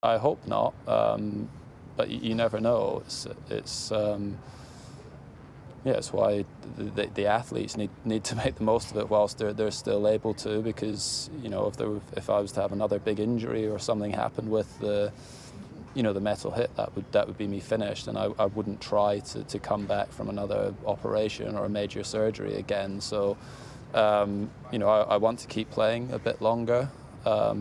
I hope not, but you never know. It's why the athletes need to make the most of it whilst they're still able to, because if I was to have another big injury or something happened with the metal hip, that would be me finished, and I wouldn't try to come back from another operation or a major surgery again. So I want to keep playing a bit longer. I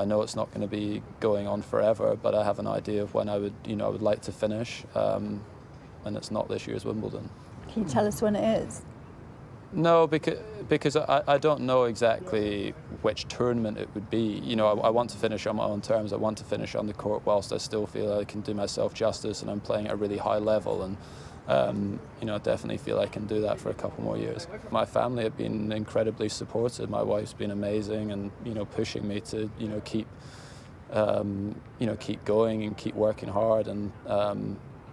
know it's not going to be going on forever, but I have an idea of when I would like to finish, and it's not this year's Wimbledon. Can you tell us when it is? No, because I don't know exactly which tournament it would be. I want to finish on my own terms. I want to finish on the court whilst I still feel I can do myself justice and I'm playing at a really high level. And I definitely feel I can do that for a couple more years. My family have been incredibly supportive. My wife's been amazing, and pushing me to keep going and keep working hard. And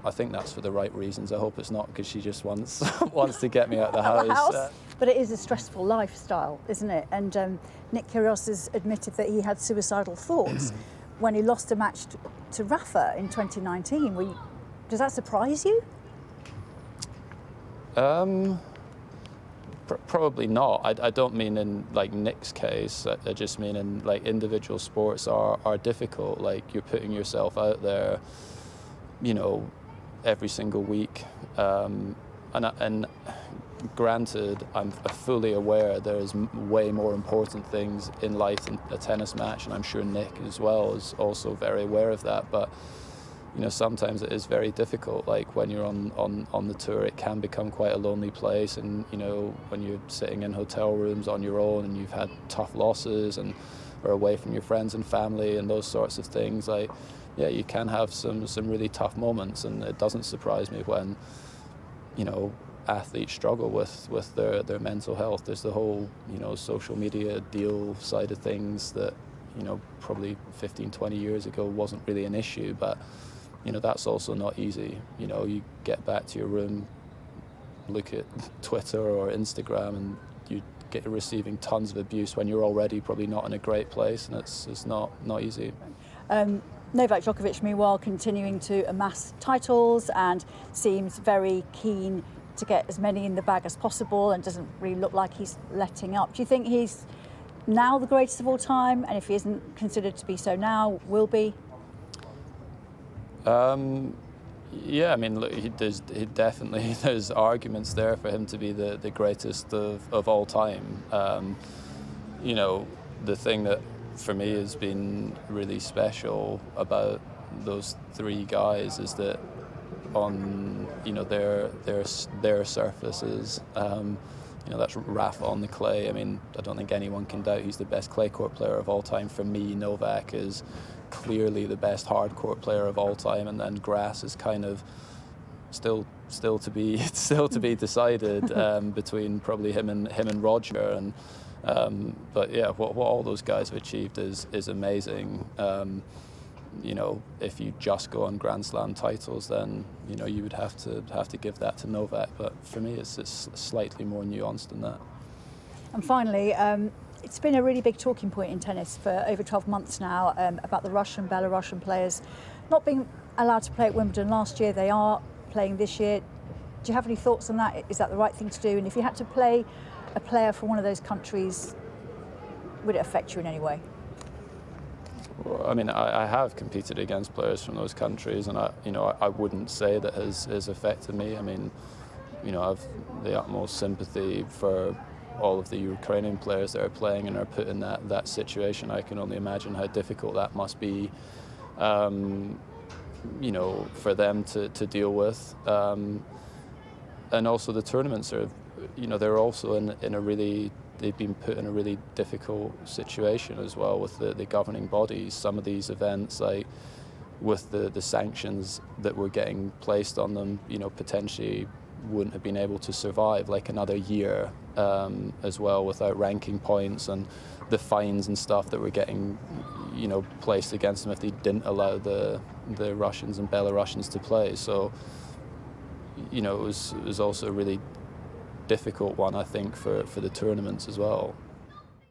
I think that's for the right reasons. I hope it's not because she just wants to get me out the house. But it is a stressful lifestyle, isn't it? And Nick Kyrgios has admitted that he had suicidal thoughts when he lost a match to Rafa in 2019. Does that surprise you? Probably not. I don't mean in like Nick's case. I just mean in like individual sports are difficult. Like you're putting yourself out there, every single week. And granted, I'm fully aware there's way more important things in life than a tennis match, and I'm sure Nick as well is also very aware of that. But sometimes it is very difficult. Like when you're on the tour, it can become quite a lonely place, and when you're sitting in hotel rooms on your own and you've had tough losses and are away from your friends and family and those sorts of things, like you can have some really tough moments, and it doesn't surprise me when athletes struggle with their mental health. There's the whole social media deal side of things that probably 15-20 years ago wasn't really an issue, but that's also not easy. You get back to your room, look at Twitter or Instagram, and you get receiving tons of abuse when you're already probably not in a great place, and it's not easy. Novak Djokovic, meanwhile, continuing to amass titles and seems very keen to get as many in the bag as possible, and doesn't really look like he's letting up. Do you think he's now the greatest of all time, and if he isn't considered to be so now, will be? Yeah, I mean, look, there's arguments there for him to be the greatest of all time. The thing that for me has been really special about those three guys is that on their surfaces, that's Rafa on the clay. I mean, I don't think anyone can doubt he's the best clay court player of all time. For me, Novak is clearly the best hard court player of all time, and then grass is kind of still to be decided between probably him and Roger. And but yeah, what all those guys have achieved is amazing. If you just go on Grand Slam titles, then you would have to give that to Novak. But for me, it's slightly more nuanced than that. And finally, it's been a really big talking point in tennis for over 12 months now about the Russian, Belarusian players not being allowed to play at Wimbledon last year. They are playing this year. Do you have any thoughts on that? Is that the right thing to do? And if you had to play a player from one of those countries, would it affect you in any way? Well, I mean, I have competed against players from those countries, and I wouldn't say that has affected me. I mean, I've the utmost sympathy for all of the Ukrainian players that are playing and are put in that situation. I can only imagine how difficult that must be, for them to deal with. And also the tournaments are, they're also in a really, they've been put in a really difficult situation as well with the governing bodies. Some of these events, like with the sanctions that were getting placed on them, potentially wouldn't have been able to survive like another year as well without ranking points, and the fines and stuff that were getting placed against them if they didn't allow the Russians and Belarusians to play. So it was also a really difficult one, I think, for the tournaments as well.